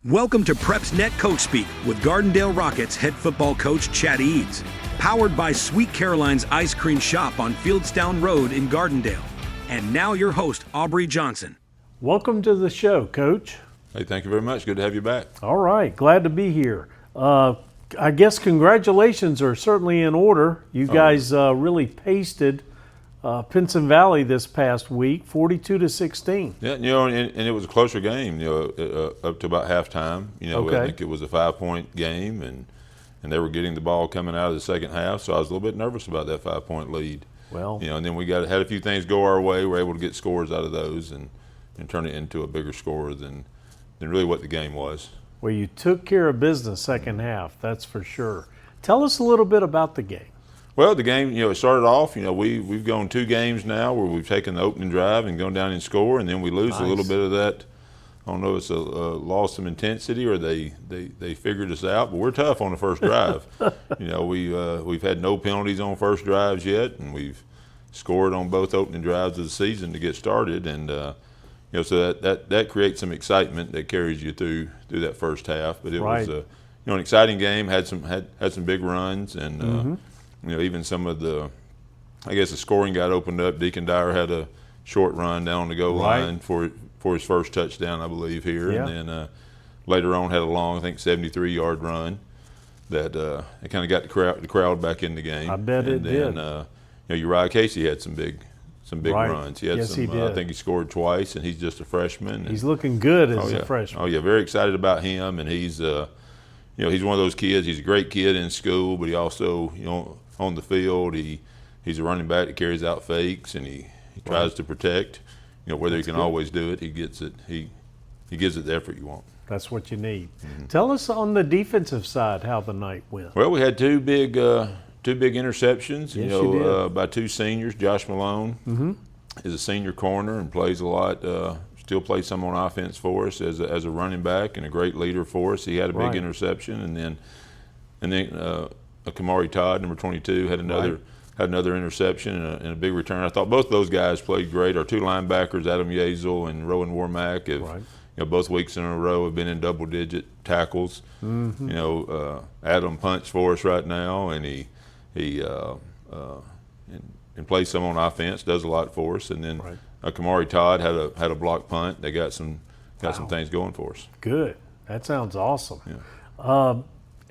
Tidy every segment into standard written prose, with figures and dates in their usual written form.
Welcome to PrepsNet Coach Speak with Gardendale Rockets head football coach Chad Eads. Powered by Sweet Caroline's Ice Cream Shop on Fieldstown Road in Gardendale. And now your host, Aubrey Johnson. Welcome to the show, Coach. Hey, thank you very much. Good to have you back. All right, glad to be here. I guess congratulations are certainly in order. You guys really pasted Pinson Valley this past week, 42-16. Yeah, and it was a closer game, up to about halftime. I think it was a 5-point game, and they were getting the ball coming out of the second half, so I was a little bit nervous about that 5-point lead. Well, and then we had a few things go our way. We were able to get scores out of those and turn it into a bigger score than really what the game was. Well, you took care of business second half, that's for sure. Tell us a little bit about the game. Well, the game, it started off, we've gone 2 games now where we've taken the opening drive and gone down and score, and then we lose a little bit of that. I don't know if it's a loss of intensity or they figured us out, but we're tough on the first drive. We've had no penalties on first drives yet, and we've scored on both opening drives of the season to get started, and so that creates some excitement that carries you through that first half. But it was an exciting game. Had some big runs, and even some of the scoring got opened up. Deacon Dyer had a short run down the goal line for his first touchdown, I believe, here. Yeah. And then later on had a long, I think, 73-yard run that it kind of got the crowd back in the game. I bet it did. Uriah Casey had some big runs. He had he did. I think he scored twice, and he's just a freshman. He's looking good as a freshman. Oh, yeah, very excited about him, and he's he's one of those kids. He's a great kid in school, but he also, on the field, he's a running back that carries out fakes, and he tries to protect. Whether he can always do it, he gets it. He gives it the effort you want. That's what you need. Mm-hmm. Tell us on the defensive side how the night went. Well, we had two big interceptions. Yes, you did. By 2 seniors. Josh Malone is a senior corner and plays a lot. Still plays some on offense for us as a running back and a great leader for us. He had a big interception, and then Kamari Todd, number 22, had another interception and a big return. I thought both of those guys played great. Our 2 linebackers, Adam Yazel and Rowan Warmack, have both weeks in a row have been in double-digit tackles. Mm-hmm. Adam punched for us right now, and he plays some on offense, does a lot for us. And then Kamari Todd had a block punt. They got some things going for us. Good. That sounds awesome. Yeah.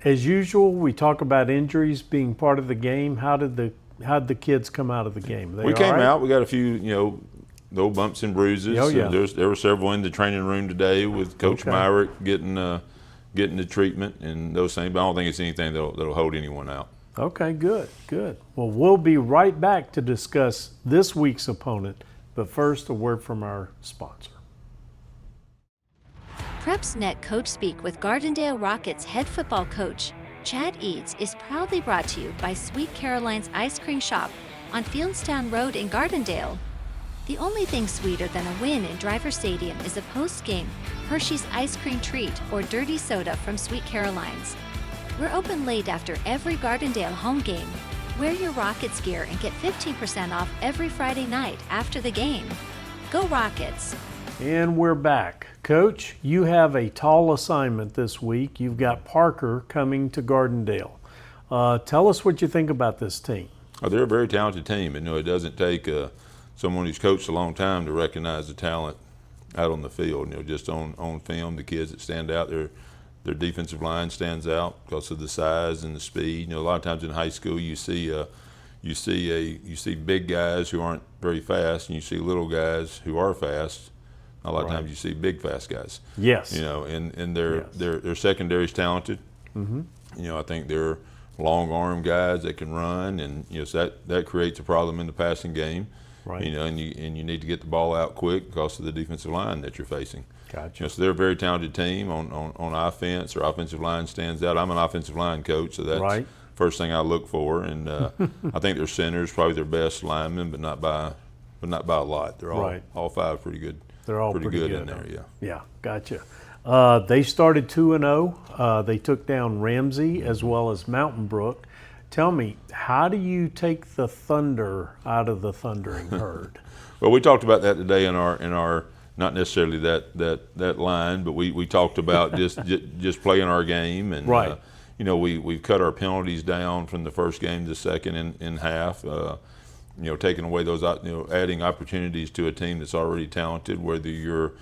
As usual, we talk about injuries being part of the game. How did the kids come out of the game? We came out. We got a few, little bumps and bruises. Oh, yeah. There were several in the training room today with Coach Myrick getting the treatment and those things. But I don't think it's anything that'll hold anyone out. Okay, good. Well, we'll be right back to discuss this week's opponent. But first, a word from our sponsor. PrepsNet Coach Speak with Gardendale Rockets head football coach Chad Eads is proudly brought to you by Sweet Caroline's Ice Cream Shop on Fieldstown Road in Gardendale. The only thing sweeter than a win in Driver Stadium is a post-game Hershey's ice cream treat or dirty soda from Sweet Caroline's. We're open late after every Gardendale home game. Wear your Rockets gear and get 15% off every Friday night after the game. Go Rockets! And we're back. Coach, you have a tall assignment this week. You've got Parker coming to Gardendale. Tell us what you think about this team. Oh, they're a very talented team. And it doesn't take someone who's coached a long time to recognize the talent out on the field. Just on film, the kids that stand out, their defensive line stands out because of the size and the speed. A lot of times in high school, you see big guys who aren't very fast, and you see little guys who are fast. A lot of times you see big, fast guys. Yes. And their secondary's talented. Mm-hmm. I think they're long arm guys that can run, and so that creates a problem in the passing game. Right. And you need to get the ball out quick because of the defensive line that you're facing. Gotcha. So they're a very talented team on offense. Their offensive line stands out. I'm an offensive line coach, so that's first thing I look for. And I think their center is probably their best lineman, but not by a lot. They're all 5 pretty good. They're all pretty good in there. Yeah. Yeah, gotcha. They started 2-0. They took down Ramsey as well as Mountain Brook. Tell me, how do you take the thunder out of the thundering herd? Well, we talked about that today in our not necessarily that line, but we talked about just playing our game, and Right. we've cut our penalties down from the first game to the second in half. Taking away those, adding opportunities to a team that's already talented, whether you're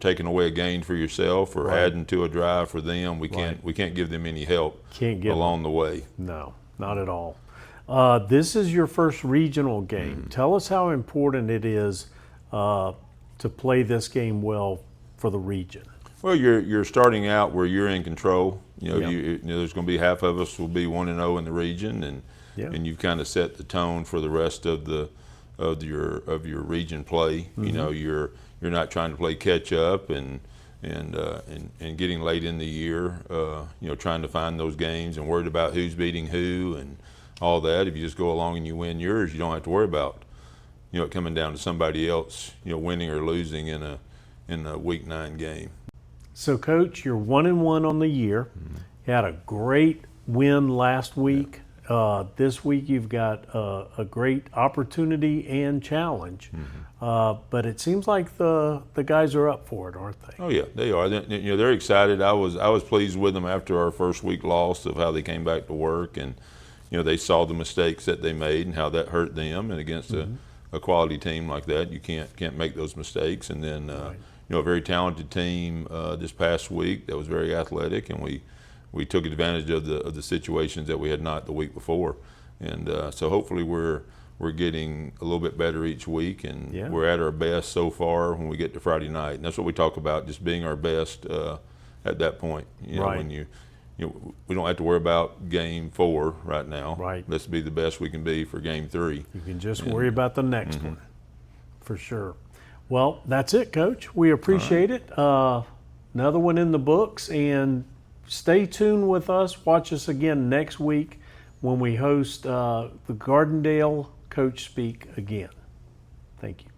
taking away a gain for yourself or Right. adding to a drive for them. We can't give them any help along the way. No, not at all. This is your first regional game. Tell us how important it is to play this game well for the region. Well, you're starting out where you're in control. Yep. There's going to be half of us will be 1-0 in the region, and you've kind of set the tone for the rest of your region play. You're not trying to play catch up and getting late in the year. Trying to find those games and worried about who's beating who and all that. If you just go along and you win yours, you don't have to worry about it coming down to somebody else winning or losing in a week 9 game. So, Coach, you're 1-1 on the year. You had a great win last week. This week you've got a great opportunity and challenge. But it seems like the guys are up for it, aren't they? Oh yeah, they are. They're excited. I was pleased with them after our first week loss of how they came back to work, and they saw the mistakes that they made and how that hurt them. And against a quality team like that, you can't make those mistakes. And then a very talented team this past week that was very athletic, and we took advantage of the situations that we had not the week before. And so hopefully we're getting a little bit better each week, and we're at our best so far when we get to Friday night. And that's what we talk about, just being our best at that point. When we don't have to worry about game 4 right now. Right. Let's be the best we can be for game 3. You can just worry about the next one, for sure. Well, that's it, Coach. We appreciate it. Another one in the books, and stay tuned with us. Watch us again next week when we host the Gardendale Coach Speak again. Thank you.